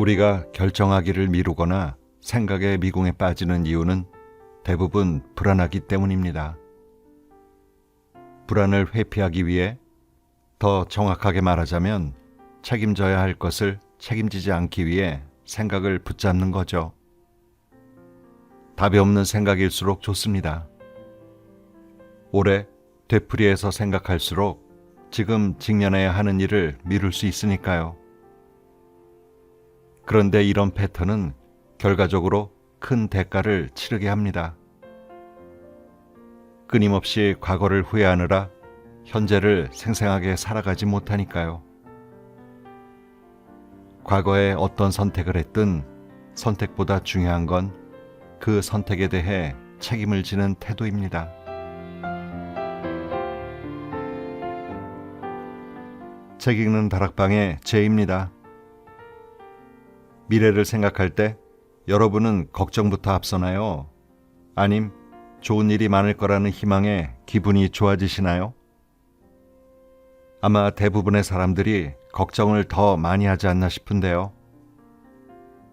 우리가 결정하기를 미루거나 생각의 미궁에 빠지는 이유는 대부분 불안하기 때문입니다. 불안을 회피하기 위해, 더 정확하게 말하자면 책임져야 할 것을 책임지지 않기 위해 생각을 붙잡는 거죠. 답이 없는 생각일수록 좋습니다. 오래 되풀이해서 생각할수록 지금 직면해야 하는 일을 미룰 수 있으니까요. 그런데 이런 패턴은 결과적으로 큰 대가를 치르게 합니다. 끊임없이 과거를 후회하느라 현재를 생생하게 살아가지 못하니까요. 과거에 어떤 선택을 했든 선택보다 중요한 건 그 선택에 대해 책임을 지는 태도입니다. 책 읽는 다락방의 제이입니다. 미래를 생각할 때 여러분은 걱정부터 앞서나요? 아님 좋은 일이 많을 거라는 희망에 기분이 좋아지시나요? 아마 대부분의 사람들이 걱정을 더 많이 하지 않나 싶은데요.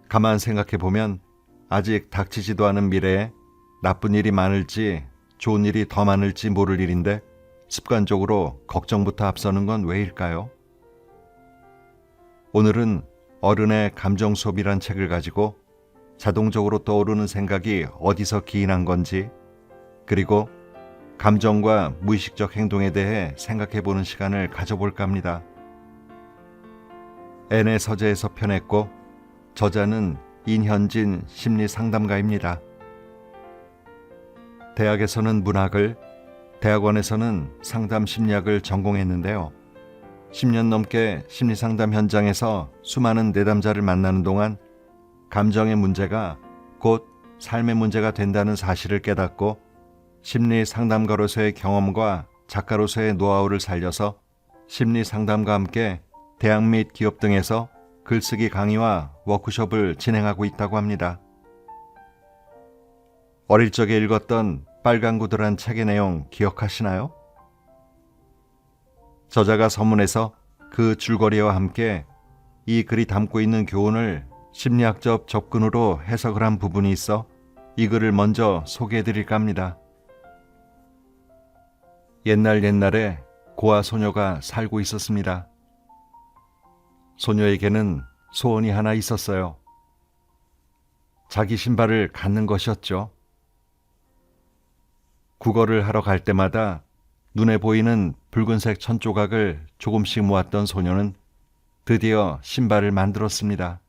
가만 생각해 보면 아직 닥치지도 않은 미래에 나쁜 일이 많을지 좋은 일이 더 많을지 모를 일인데 습관적으로 걱정부터 앞서는 건 왜일까요? 오늘은 어른의 감정 수업이란 책을 가지고 자동적으로 떠오르는 생각이 어디서 기인한 건지, 그리고 감정과 무의식적 행동에 대해 생각해보는 시간을 가져볼까 합니다. 앤의 서재에서 펴냈고 저자는 인현진 심리상담가입니다. 대학에서는 문학을, 대학원에서는 상담심리학을 전공했는데요. 10년 넘게 심리상담 현장에서 수많은 내담자를 만나는 동안 감정의 문제가 곧 삶의 문제가 된다는 사실을 깨닫고 심리상담가로서의 경험과 작가로서의 노하우를 살려서 심리상담과 함께 대학 및 기업 등에서 글쓰기 강의와 워크숍을 진행하고 있다고 합니다. 어릴 적에 읽었던 빨간 구두란 책의 내용 기억하시나요? 저자가 서문에서 그 줄거리와 함께 이 글이 담고 있는 교훈을 심리학적 접근으로 해석을 한 부분이 있어 이 글을 먼저 소개해 드릴까 합니다. 옛날에 고아 소녀가 살고 있었습니다. 소녀에게는 소원이 하나 있었어요. 자기 신발을 갖는 것이었죠. 국어를 하러 갈 때마다 눈에 보이는 붉은색 천조각을 조금씩 모았던 소녀는 드디어 신발을 만들었습니다.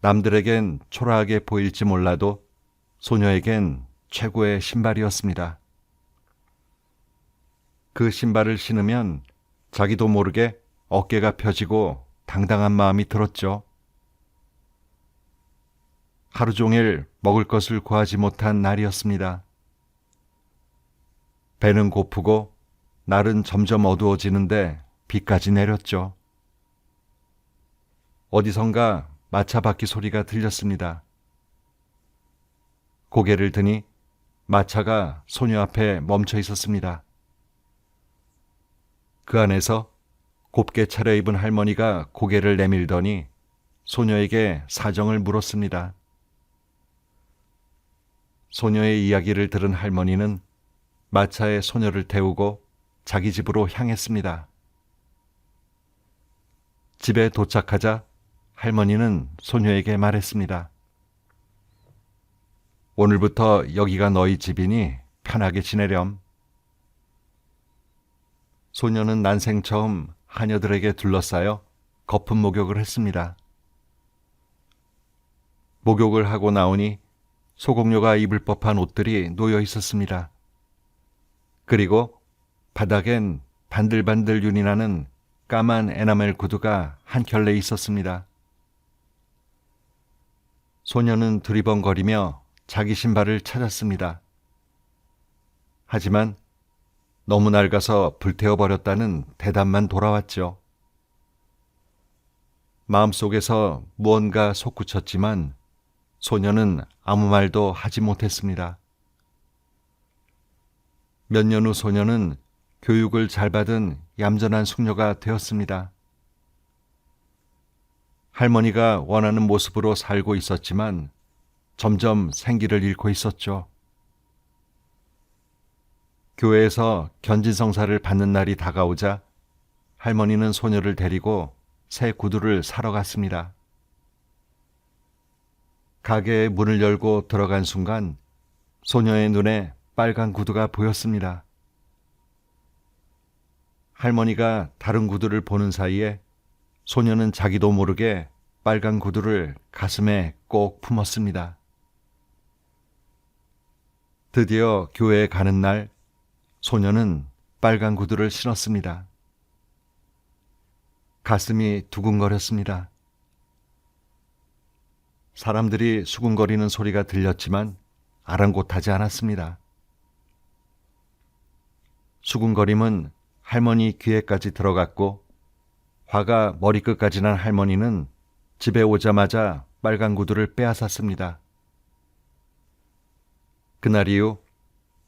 남들에겐 초라하게 보일지 몰라도 소녀에겐 최고의 신발이었습니다. 그 신발을 신으면 자기도 모르게 어깨가 펴지고 당당한 마음이 들었죠. 하루 종일 먹을 것을 구하지 못한 날이었습니다. 배는 고프고 날은 점점 어두워지는데 비까지 내렸죠. 어디선가 마차 바퀴 소리가 들렸습니다. 고개를 드니 마차가 소녀 앞에 멈춰 있었습니다. 그 안에서 곱게 차려입은 할머니가 고개를 내밀더니 소녀에게 사정을 물었습니다. 소녀의 이야기를 들은 할머니는 마차에 소녀를 태우고 자기 집으로 향했습니다. 집에 도착하자 할머니는 소녀에게 말했습니다. 오늘부터 여기가 너희 집이니 편하게 지내렴. 소녀는 난생 처음 하녀들에게 둘러싸여 거품 목욕을 했습니다. 목욕을 하고 나오니 소공녀가 입을 법한 옷들이 놓여 있었습니다. 그리고 바닥엔 반들반들 윤이 나는 까만 에나멜 구두가 한 켤레 있었습니다. 소녀는 두리번거리며 자기 신발을 찾았습니다. 하지만 너무 낡아서 불태워버렸다는 대답만 돌아왔죠. 마음속에서 무언가 솟구쳤지만 소녀는 아무 말도 하지 못했습니다. 몇 년 후 소녀는 교육을 잘 받은 얌전한 숙녀가 되었습니다. 할머니가 원하는 모습으로 살고 있었지만 점점 생기를 잃고 있었죠. 교회에서 견진성사를 받는 날이 다가오자 할머니는 소녀를 데리고 새 구두를 사러 갔습니다. 가게의 문을 열고 들어간 순간 소녀의 눈에 빨간 구두가 보였습니다. 할머니가 다른 구두를 보는 사이에 소녀는 자기도 모르게 빨간 구두를 가슴에 꼭 품었습니다. 드디어 교회에 가는 날 소녀는 빨간 구두를 신었습니다. 가슴이 두근거렸습니다. 사람들이 수군거리는 소리가 들렸지만 아랑곳하지 않았습니다. 수군거림은 할머니 귀에까지 들어갔고 화가 머리끝까지 난 할머니는 집에 오자마자 빨간 구두를 빼앗았습니다. 그날 이후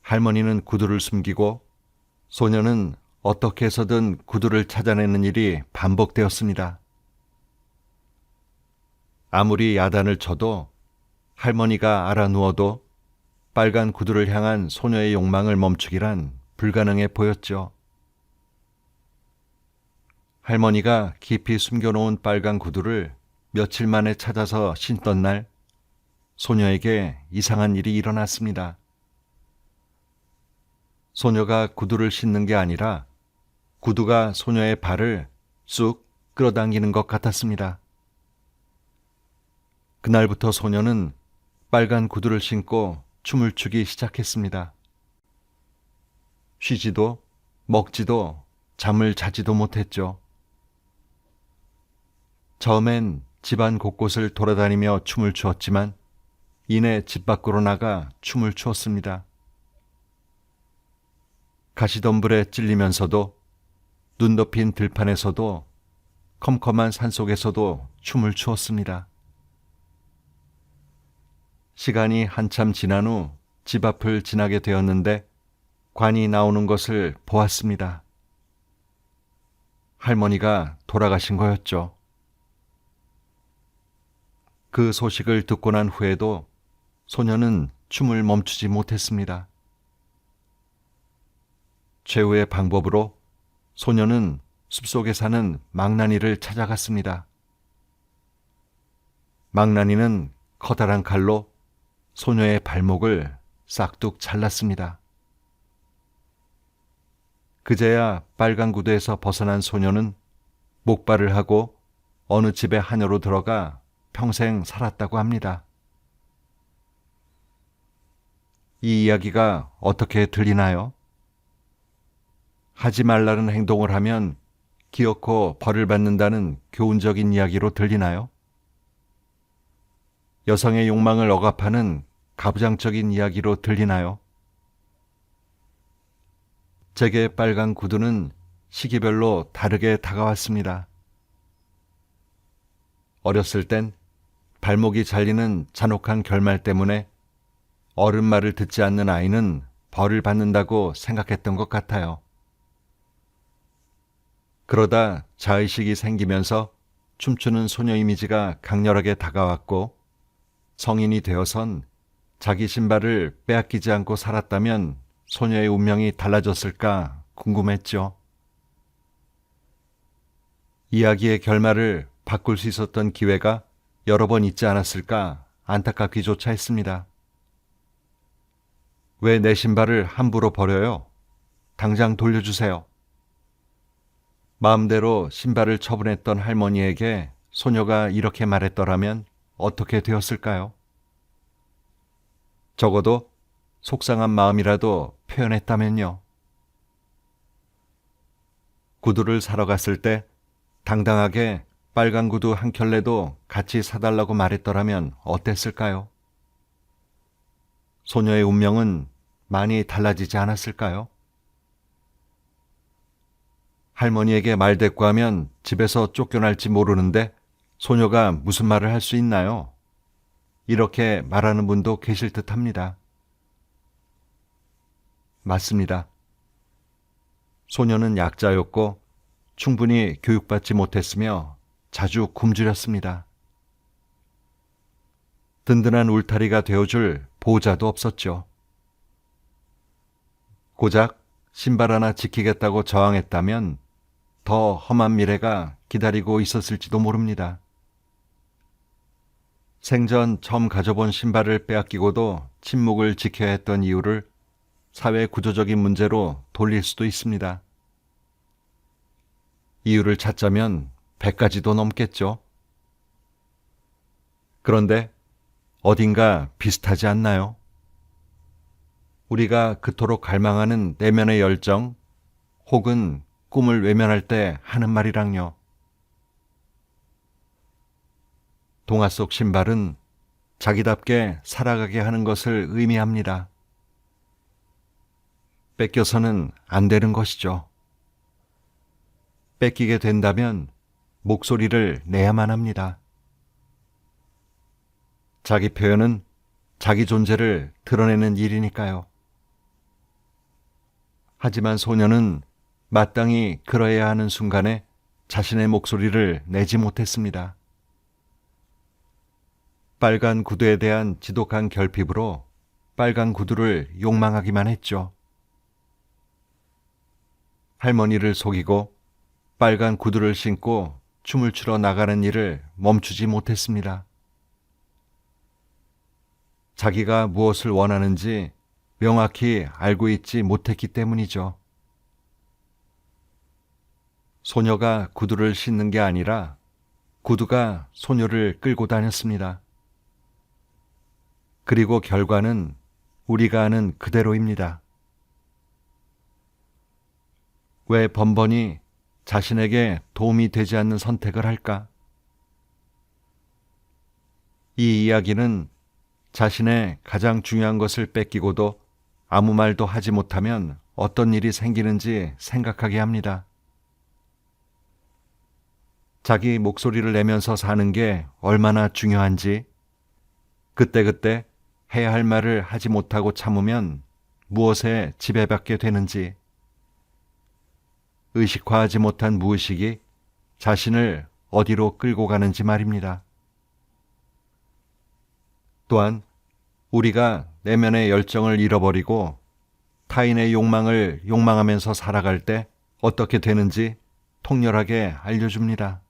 할머니는 구두를 숨기고 소녀는 어떻게 해서든 구두를 찾아내는 일이 반복되었습니다. 아무리 야단을 쳐도 할머니가 알아 누워도 빨간 구두를 향한 소녀의 욕망을 멈추기란 불가능해 보였죠. 할머니가 깊이 숨겨놓은 빨간 구두를 며칠 만에 찾아서 신던 날 소녀에게 이상한 일이 일어났습니다. 소녀가 구두를 신는 게 아니라 구두가 소녀의 발을 쑥 끌어당기는 것 같았습니다. 그날부터 소녀는 빨간 구두를 신고 춤을 추기 시작했습니다. 쉬지도 먹지도 잠을 자지도 못했죠. 처음엔 집안 곳곳을 돌아다니며 춤을 추었지만 이내 집 밖으로 나가 춤을 추었습니다. 가시덤불에 찔리면서도 눈 덮인 들판에서도 컴컴한 산속에서도 춤을 추었습니다. 시간이 한참 지난 후 집 앞을 지나게 되었는데 관이 나오는 것을 보았습니다. 할머니가 돌아가신 거였죠. 그 소식을 듣고 난 후에도 소녀는 춤을 멈추지 못했습니다. 최후의 방법으로 소녀는 숲속에 사는 망나니를 찾아갔습니다. 망나니는 커다란 칼로 소녀의 발목을 싹둑 잘랐습니다. 그제야 빨간 구두에서 벗어난 소녀는 목발을 하고 어느 집의 하녀로 들어가 평생 살았다고 합니다. 이 이야기가 어떻게 들리나요? 하지 말라는 행동을 하면 기어코 벌을 받는다는 교훈적인 이야기로 들리나요? 여성의 욕망을 억압하는 가부장적인 이야기로 들리나요? 제게 빨간 구두는 시기별로 다르게 다가왔습니다. 어렸을 땐 발목이 잘리는 잔혹한 결말 때문에 어른 말을 듣지 않는 아이는 벌을 받는다고 생각했던 것 같아요. 그러다 자의식이 생기면서 춤추는 소녀 이미지가 강렬하게 다가왔고 성인이 되어선 자기 신발을 빼앗기지 않고 살았다면 소녀의 운명이 달라졌을까 궁금했죠. 이야기의 결말을 바꿀 수 있었던 기회가 여러 번 있지 않았을까 안타깝기조차 했습니다. 왜 내 신발을 함부로 버려요? 당장 돌려주세요. 마음대로 신발을 처분했던 할머니에게 소녀가 이렇게 말했더라면 어떻게 되었을까요? 적어도 속상한 마음이라도 표현했다면요. 구두를 사러 갔을 때 당당하게 빨간 구두 한 켤레도 같이 사달라고 말했더라면 어땠을까요? 소녀의 운명은 많이 달라지지 않았을까요? 할머니에게 말대꾸하면 집에서 쫓겨날지 모르는데 소녀가 무슨 말을 할 수 있나요? 이렇게 말하는 분도 계실 듯합니다. 맞습니다. 소녀는 약자였고 충분히 교육받지 못했으며 자주 굶주렸습니다. 든든한 울타리가 되어줄 보호자도 없었죠. 고작 신발 하나 지키겠다고 저항했다면 더 험한 미래가 기다리고 있었을지도 모릅니다. 생전 처음 가져본 신발을 빼앗기고도 침묵을 지켜야 했던 이유를 사회 구조적인 문제로 돌릴 수도 있습니다. 이유를 찾자면 100가지도 넘겠죠. 그런데 어딘가 비슷하지 않나요? 우리가 그토록 갈망하는 내면의 열정 혹은 꿈을 외면할 때 하는 말이랑요. 동화 속 신발은 자기답게 살아가게 하는 것을 의미합니다. 뺏겨서는 안 되는 것이죠. 뺏기게 된다면 목소리를 내야만 합니다. 자기 표현은 자기 존재를 드러내는 일이니까요. 하지만 소녀는 마땅히 그러해야 하는 순간에 자신의 목소리를 내지 못했습니다. 빨간 구두에 대한 지독한 결핍으로 빨간 구두를 욕망하기만 했죠. 할머니를 속이고 빨간 구두를 신고 춤을 추러 나가는 일을 멈추지 못했습니다. 자기가 무엇을 원하는지 명확히 알고 있지 못했기 때문이죠. 소녀가 구두를 신는 게 아니라 구두가 소녀를 끌고 다녔습니다. 그리고 결과는 우리가 아는 그대로입니다. 왜 번번이 자신에게 도움이 되지 않는 선택을 할까? 이 이야기는 자신의 가장 중요한 것을 뺏기고도 아무 말도 하지 못하면 어떤 일이 생기는지 생각하게 합니다. 자기 목소리를 내면서 사는 게 얼마나 중요한지, 그때그때 해야 할 말을 하지 못하고 참으면 무엇에 지배받게 되는지, 의식화하지 못한 무의식이 자신을 어디로 끌고 가는지 말입니다. 또한 우리가 내면의 열정을 잃어버리고 타인의 욕망을 욕망하면서 살아갈 때 어떻게 되는지 통렬하게 알려줍니다.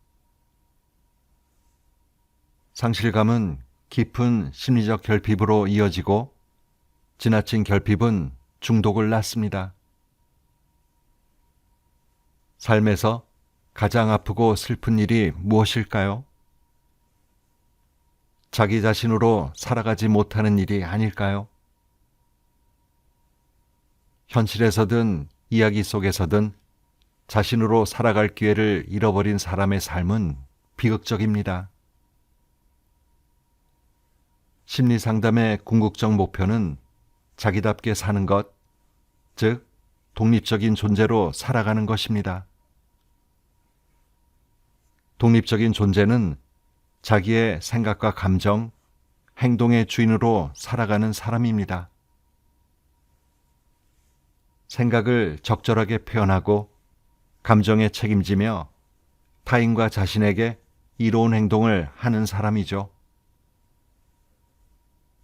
상실감은 깊은 심리적 결핍으로 이어지고 지나친 결핍은 중독을 낳습니다. 삶에서 가장 아프고 슬픈 일이 무엇일까요? 자기 자신으로 살아가지 못하는 일이 아닐까요? 현실에서든 이야기 속에서든 자신으로 살아갈 기회를 잃어버린 사람의 삶은 비극적입니다. 심리상담의 궁극적 목표는 자기답게 사는 것, 즉 독립적인 존재로 살아가는 것입니다. 독립적인 존재는 자기의 생각과 감정, 행동의 주인으로 살아가는 사람입니다. 생각을 적절하게 표현하고 감정에 책임지며 타인과 자신에게 이로운 행동을 하는 사람이죠.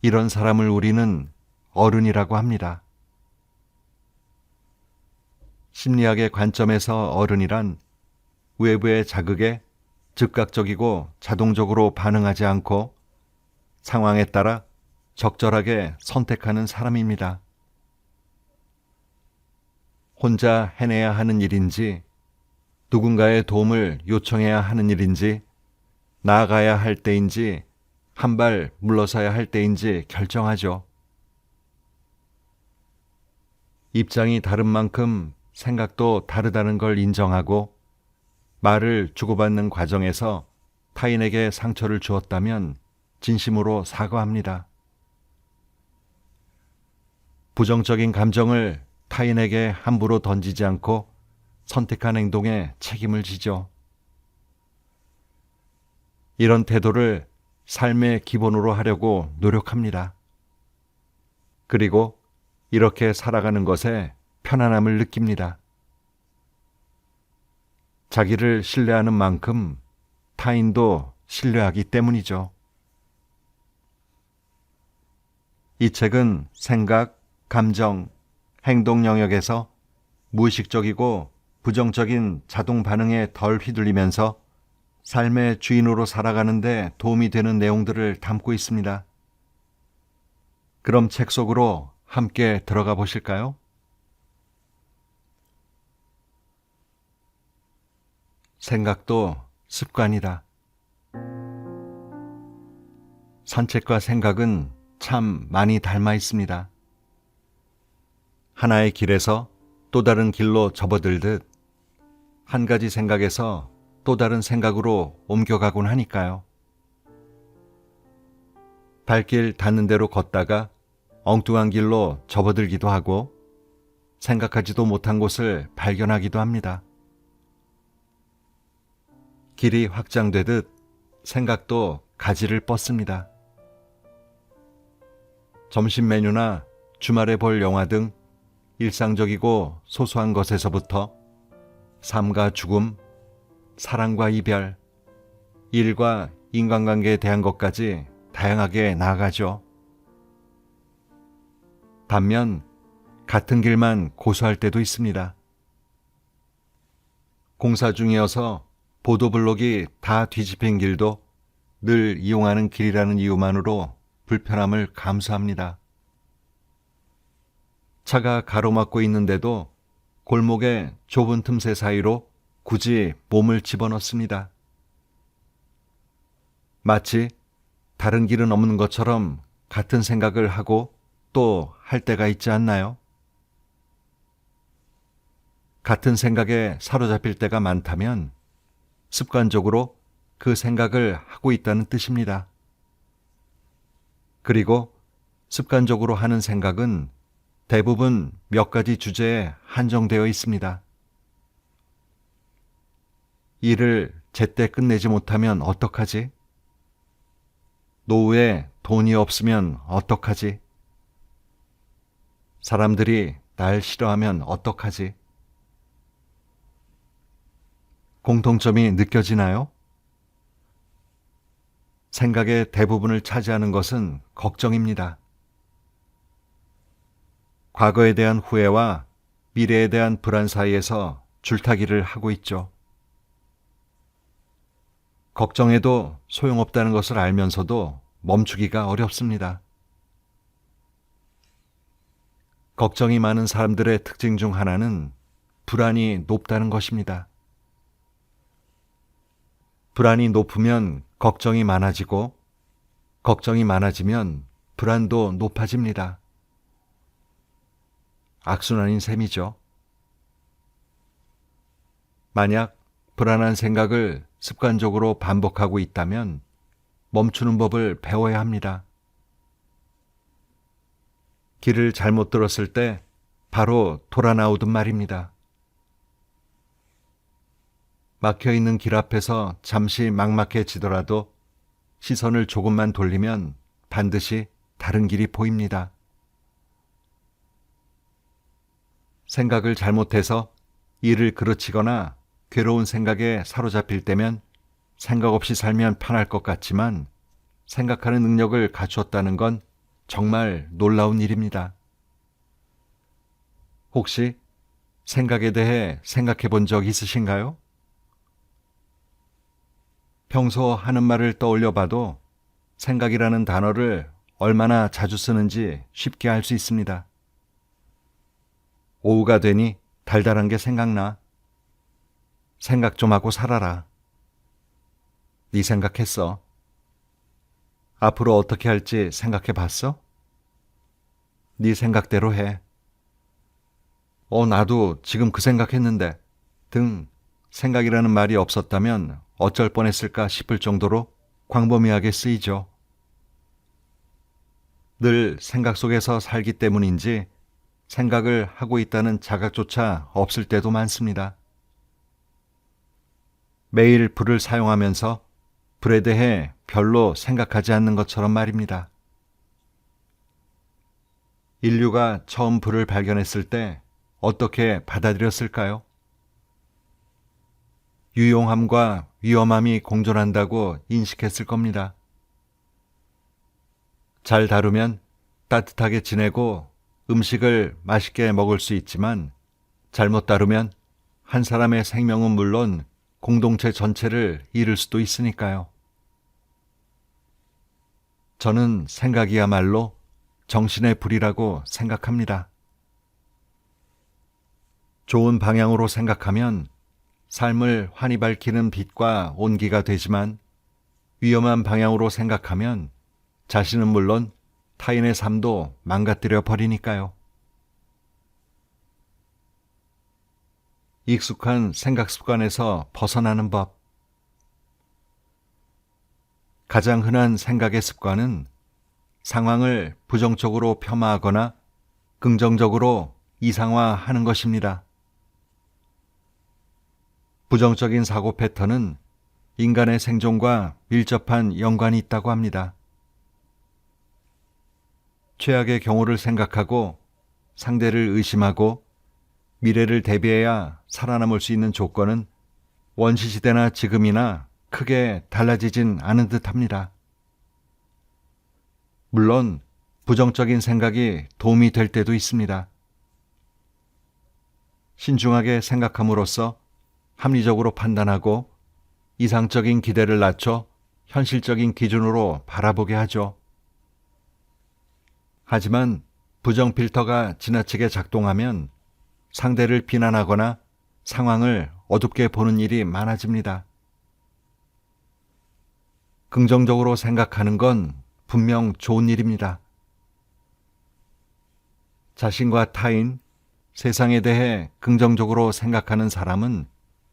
이런 사람을 우리는 어른이라고 합니다. 심리학의 관점에서 어른이란 외부의 자극에 즉각적이고 자동적으로 반응하지 않고 상황에 따라 적절하게 선택하는 사람입니다. 혼자 해내야 하는 일인지, 누군가의 도움을 요청해야 하는 일인지, 나아가야 할 때인지, 한 발 물러서야 할 때인지 결정하죠. 입장이 다른 만큼 생각도 다르다는 걸 인정하고 말을 주고받는 과정에서 타인에게 상처를 주었다면 진심으로 사과합니다. 부정적인 감정을 타인에게 함부로 던지지 않고 선택한 행동에 책임을 지죠. 이런 태도를 삶의 기본으로 하려고 노력합니다. 그리고 이렇게 살아가는 것에 편안함을 느낍니다. 자기를 신뢰하는 만큼 타인도 신뢰하기 때문이죠. 이 책은 생각, 감정, 행동 영역에서 무의식적이고 부정적인 자동 반응에 덜 휘둘리면서 삶의 주인으로 살아가는 데 도움이 되는 내용들을 담고 있습니다. 그럼 책 속으로 함께 들어가 보실까요? 생각도 습관이다. 산책과 생각은 참 많이 닮아 있습니다. 하나의 길에서 또 다른 길로 접어들듯 한 가지 생각에서 또 다른 생각으로 옮겨가곤 하니까요. 발길 닿는 대로 걷다가 엉뚱한 길로 접어들기도 하고 생각하지도 못한 곳을 발견하기도 합니다. 길이 확장되듯 생각도 가지를 뻗습니다. 점심 메뉴나 주말에 볼 영화 등 일상적이고 소소한 것에서부터 삶과 죽음, 사랑과 이별, 일과 인간관계에 대한 것까지 다양하게 나아가죠. 반면 같은 길만 고수할 때도 있습니다. 공사 중이어서 보도블록이 다 뒤집힌 길도 늘 이용하는 길이라는 이유만으로 불편함을 감수합니다. 차가 가로막고 있는데도 골목의 좁은 틈새 사이로 굳이 몸을 집어넣습니다. 마치 다른 길은 없는 것처럼 같은 생각을 하고 또 할 때가 있지 않나요? 같은 생각에 사로잡힐 때가 많다면 습관적으로 그 생각을 하고 있다는 뜻입니다. 그리고 습관적으로 하는 생각은 대부분 몇 가지 주제에 한정되어 있습니다. 일을 제때 끝내지 못하면 어떡하지? 노후에 돈이 없으면 어떡하지? 사람들이 날 싫어하면 어떡하지? 공통점이 느껴지나요? 생각의 대부분을 차지하는 것은 걱정입니다. 과거에 대한 후회와 미래에 대한 불안 사이에서 줄타기를 하고 있죠. 걱정해도 소용없다는 것을 알면서도 멈추기가 어렵습니다. 걱정이 많은 사람들의 특징 중 하나는 불안이 높다는 것입니다. 불안이 높으면 걱정이 많아지고, 걱정이 많아지면 불안도 높아집니다. 악순환인 셈이죠. 만약 불안한 생각을 습관적으로 반복하고 있다면 멈추는 법을 배워야 합니다. 길을 잘못 들었을 때 바로 돌아 나오듯 말입니다. 막혀있는 길 앞에서 잠시 막막해지더라도 시선을 조금만 돌리면 반드시 다른 길이 보입니다. 생각을 잘못해서 일을 그르치거나 괴로운 생각에 사로잡힐 때면 생각 없이 살면 편할 것 같지만 생각하는 능력을 갖추었다는 건 정말 놀라운 일입니다. 혹시 생각에 대해 생각해 본 적 있으신가요? 평소 하는 말을 떠올려 봐도 생각이라는 단어를 얼마나 자주 쓰는지 쉽게 알 수 있습니다. 오후가 되니 달달한 게 생각나. 생각 좀 하고 살아라. 네 생각했어. 앞으로 어떻게 할지 생각해 봤어? 네 생각대로 해. 나도 지금 그 생각했는데 등 생각이라는 말이 없었다면 어쩔 뻔했을까 싶을 정도로 광범위하게 쓰이죠. 늘 생각 속에서 살기 때문인지 생각을 하고 있다는 자각조차 없을 때도 많습니다. 매일 불을 사용하면서 불에 대해 별로 생각하지 않는 것처럼 말입니다. 인류가 처음 불을 발견했을 때 어떻게 받아들였을까요? 유용함과 위험함이 공존한다고 인식했을 겁니다. 잘 다루면 따뜻하게 지내고 음식을 맛있게 먹을 수 있지만 잘못 다루면 한 사람의 생명은 물론 공동체 전체를 잃을 수도 있으니까요. 저는 생각이야말로 정신의 불이라고 생각합니다. 좋은 방향으로 생각하면 삶을 환히 밝히는 빛과 온기가 되지만 위험한 방향으로 생각하면 자신은 물론 타인의 삶도 망가뜨려 버리니까요. 익숙한 생각 습관에서 벗어나는 법. 가장 흔한 생각의 습관은 상황을 부정적으로 폄하하거나 긍정적으로 이상화하는 것입니다. 부정적인 사고 패턴은 인간의 생존과 밀접한 연관이 있다고 합니다. 최악의 경우를 생각하고 상대를 의심하고 미래를 대비해야 살아남을 수 있는 조건은 원시시대나 지금이나 크게 달라지진 않은 듯합니다. 물론 부정적인 생각이 도움이 될 때도 있습니다. 신중하게 생각함으로써 합리적으로 판단하고 이상적인 기대를 낮춰 현실적인 기준으로 바라보게 하죠. 하지만 부정 필터가 지나치게 작동하면 상대를 비난하거나 상황을 어둡게 보는 일이 많아집니다. 긍정적으로 생각하는 건 분명 좋은 일입니다. 자신과 타인, 세상에 대해 긍정적으로 생각하는 사람은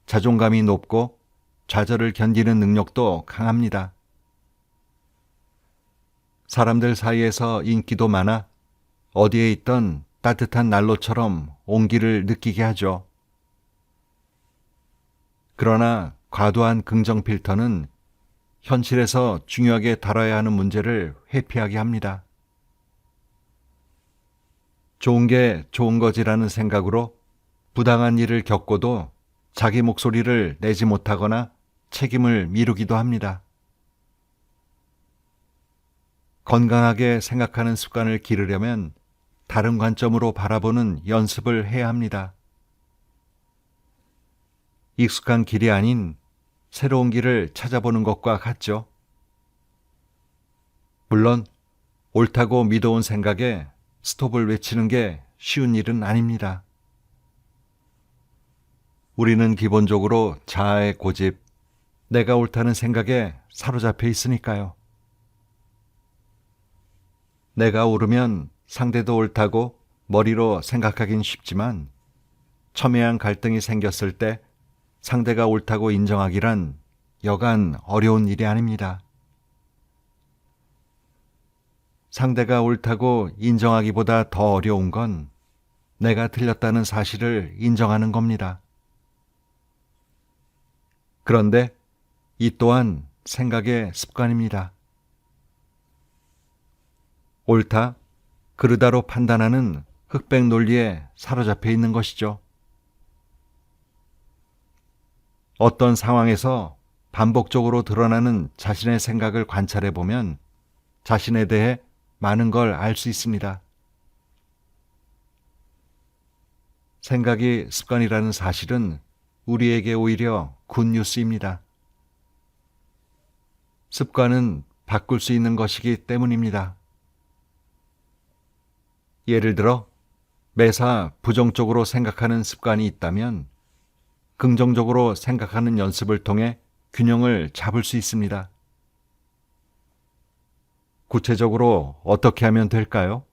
자존감이 높고 좌절을 견디는 능력도 강합니다. 사람들 사이에서 인기도 많아 어디에 있던 따뜻한 난로처럼 온기를 느끼게 하죠. 그러나 과도한 긍정 필터는 현실에서 중요하게 다뤄야 하는 문제를 회피하게 합니다. 좋은 게 좋은 거지라는 생각으로 부당한 일을 겪고도 자기 목소리를 내지 못하거나 책임을 미루기도 합니다. 건강하게 생각하는 습관을 기르려면 다른 관점으로 바라보는 연습을 해야 합니다. 익숙한 길이 아닌 새로운 길을 찾아보는 것과 같죠. 물론 옳다고 믿어온 생각에 스톱을 외치는 게 쉬운 일은 아닙니다. 우리는 기본적으로 자아의 고집, 내가 옳다는 생각에 사로잡혀 있으니까요. 내가 옳으면 상대도 옳다고 머리로 생각하긴 쉽지만 첨예한 갈등이 생겼을 때 상대가 옳다고 인정하기란 여간 어려운 일이 아닙니다. 상대가 옳다고 인정하기보다 더 어려운 건 내가 틀렸다는 사실을 인정하는 겁니다. 그런데 이 또한 생각의 습관입니다. 옳다, 그르다로 판단하는 흑백 논리에 사로잡혀 있는 것이죠. 어떤 상황에서 반복적으로 드러나는 자신의 생각을 관찰해 보면 자신에 대해 많은 걸 알 수 있습니다. 생각이 습관이라는 사실은 우리에게 오히려 굿뉴스입니다. 습관은 바꿀 수 있는 것이기 때문입니다. 예를 들어 매사 부정적으로 생각하는 습관이 있다면 긍정적으로 생각하는 연습을 통해 균형을 잡을 수 있습니다. 구체적으로 어떻게 하면 될까요?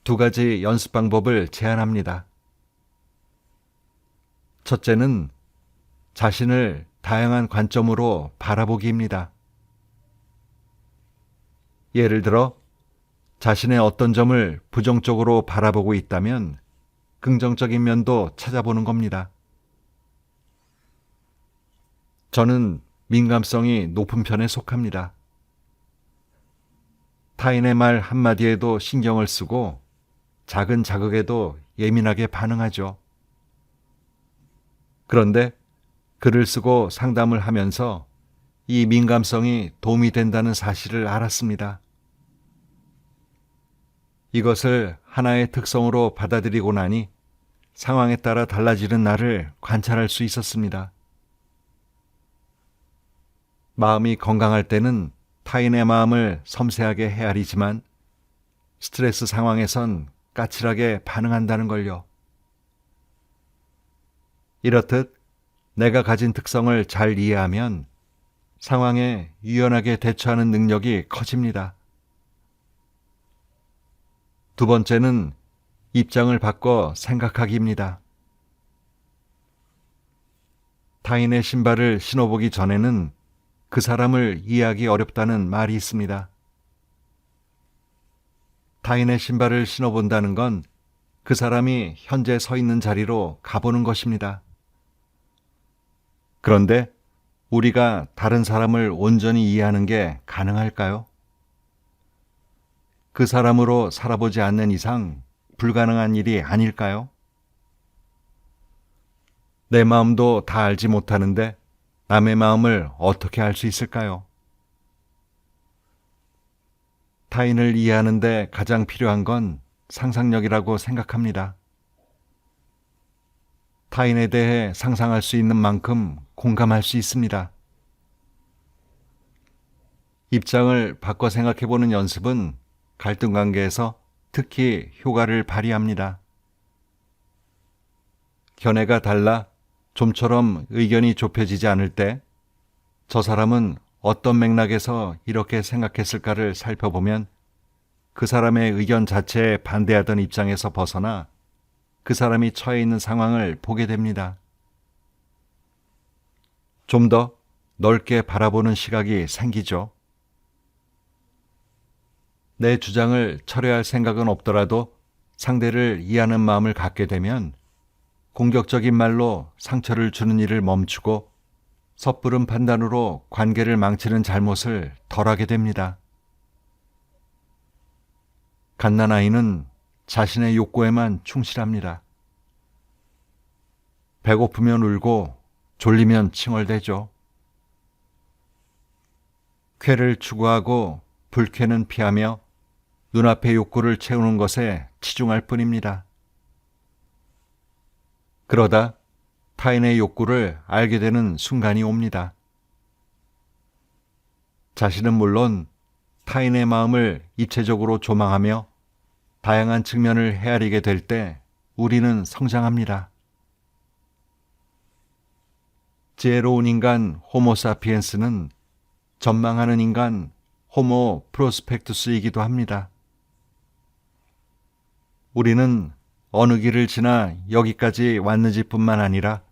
두 가지 연습 방법을 제안합니다. 첫째는 자신을 다양한 관점으로 바라보기입니다. 예를 들어 자신의 어떤 점을 부정적으로 바라보고 있다면 긍정적인 면도 찾아보는 겁니다. 저는 민감성이 높은 편에 속합니다. 타인의 말 한마디에도 신경을 쓰고 작은 자극에도 예민하게 반응하죠. 그런데 글을 쓰고 상담을 하면서 이 민감성이 도움이 된다는 사실을 알았습니다. 이것을 하나의 특성으로 받아들이고 나니 상황에 따라 달라지는 나를 관찰할 수 있었습니다. 마음이 건강할 때는 타인의 마음을 섬세하게 헤아리지만 스트레스 상황에선 까칠하게 반응한다는 걸요. 이렇듯 내가 가진 특성을 잘 이해하면 상황에 유연하게 대처하는 능력이 커집니다. 두 번째는 입장을 바꿔 생각하기입니다. 타인의 신발을 신어보기 전에는 그 사람을 이해하기 어렵다는 말이 있습니다. 타인의 신발을 신어본다는 건 그 사람이 현재 서 있는 자리로 가보는 것입니다. 그런데 우리가 다른 사람을 온전히 이해하는 게 가능할까요? 그 사람으로 살아보지 않는 이상 불가능한 일이 아닐까요? 내 마음도 다 알지 못하는데 남의 마음을 어떻게 알 수 있을까요? 타인을 이해하는데 가장 필요한 건 상상력이라고 생각합니다. 타인에 대해 상상할 수 있는 만큼 공감할 수 있습니다. 입장을 바꿔 생각해보는 연습은 갈등 관계에서 특히 효과를 발휘합니다. 견해가 달라 좀처럼 의견이 좁혀지지 않을 때 저 사람은 어떤 맥락에서 이렇게 생각했을까를 살펴보면 그 사람의 의견 자체에 반대하던 입장에서 벗어나 그 사람이 처해 있는 상황을 보게 됩니다. 좀 더 넓게 바라보는 시각이 생기죠. 내 주장을 철회할 생각은 없더라도 상대를 이해하는 마음을 갖게 되면 공격적인 말로 상처를 주는 일을 멈추고 섣부른 판단으로 관계를 망치는 잘못을 덜하게 됩니다. 갓난아이는 자신의 욕구에만 충실합니다. 배고프면 울고 졸리면 칭얼대죠. 쾌를 추구하고 불쾌는 피하며 눈앞의 욕구를 채우는 것에 치중할 뿐입니다. 그러다 타인의 욕구를 알게 되는 순간이 옵니다. 자신은 물론 타인의 마음을 입체적으로 조망하며 다양한 측면을 헤아리게 될 때 우리는 성장합니다. 지혜로운 인간 호모사피엔스는 전망하는 인간 호모 프로스펙투스이기도 합니다. 우리는 어느 길을 지나 여기까지 왔는지 뿐만 아니라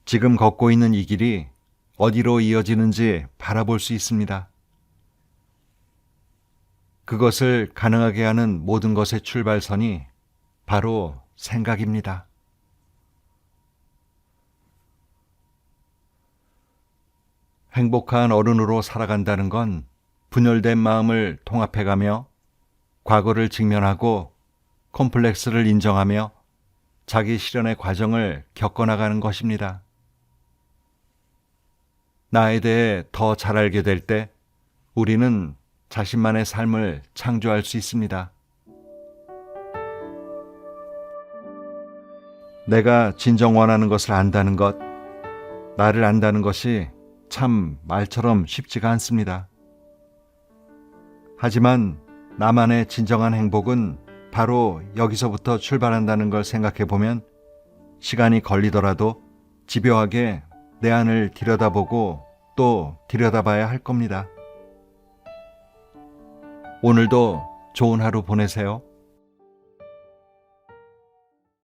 지금 걷고 있는 이 길이 어디로 이어지는지 바라볼 수 있습니다. 그것을 가능하게 하는 모든 것의 출발선이 바로 생각입니다. 행복한 어른으로 살아간다는 건 분열된 마음을 통합해가며 과거를 직면하고 콤플렉스를 인정하며 자기 실현의 과정을 겪어나가는 것입니다. 나에 대해 더 잘 알게 될 때 우리는 자신만의 삶을 창조할 수 있습니다. 내가 진정 원하는 것을 안다는 것, 나를 안다는 것이 참 말처럼 쉽지가 않습니다. 하지만 나만의 진정한 행복은 바로 여기서부터 출발한다는 걸 생각해 보면 시간이 걸리더라도 집요하게 내 안을 들여다보고 또 들여다봐야 할 겁니다. 오늘도 좋은 하루 보내세요.